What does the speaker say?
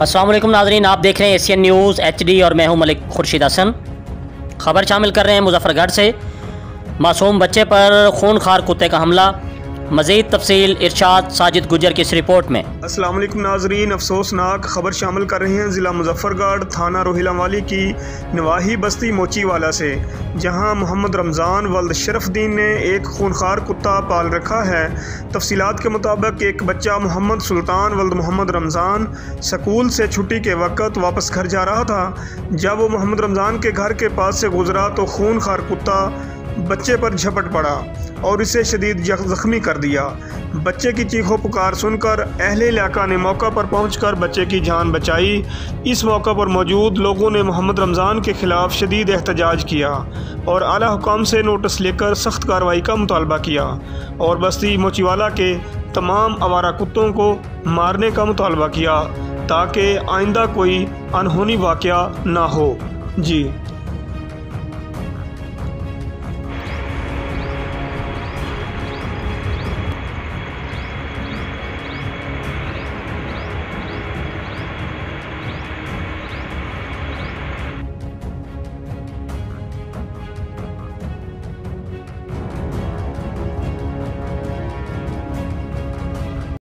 अस्सलाम वालेकुम नाज़रीन, आप देख रहे हैं एशियन न्यूज़ HD और मैं हूं मलिक खुर्शीद हसन। खबर शामिल कर रहे हैं मुजफ्फरगढ़ से। मासूम बच्चे पर खूनखार कुत्ते का हमला। मज़ीद तफसील इरशाद साजिद गुजर की इस रिपोर्ट में। अस्सलाम वालेकुम नाज़रीन, अफसोसनाक खबर शामिल कर रहे हैं ज़िला मुजफ्फरगढ़ थाना रोहिलावाली की नवाही बस्ती मोचीवाला से, जहां मोहम्मद रमज़ान वल्द शरफुद्दीन ने एक खूनखार कुत्ता पाल रखा है। तफसीलात के मुताबिक एक बच्चा मोहम्मद सुल्तान वल्द मोहम्मद रमज़ान स्कूल से छुट्टी के वक्त वापस घर जा रहा था। जब वो मोहम्मद रमज़ान के घर के पास से गुजरा तो खूनखार कुत्ता बच्चे पर झपट पड़ा और इसे शदीद जख्मी कर दिया। बच्चे की चीखों पुकार सुनकर अहले इलाका ने मौका पर पहुंचकर बच्चे की जान बचाई। इस मौका पर मौजूद लोगों ने मोहम्मद रमज़ान के ख़िलाफ़ शदीद एहतजाज किया और आला हुकाम से नोटिस लेकर सख्त कार्रवाई का मुतालबा किया और बस्ती मोचीवाला के तमाम आवारा कुत्तों को मारने का मुतालबा किया ताकि आइंदा कोई अनहोनी वाक़या ना हो। जी।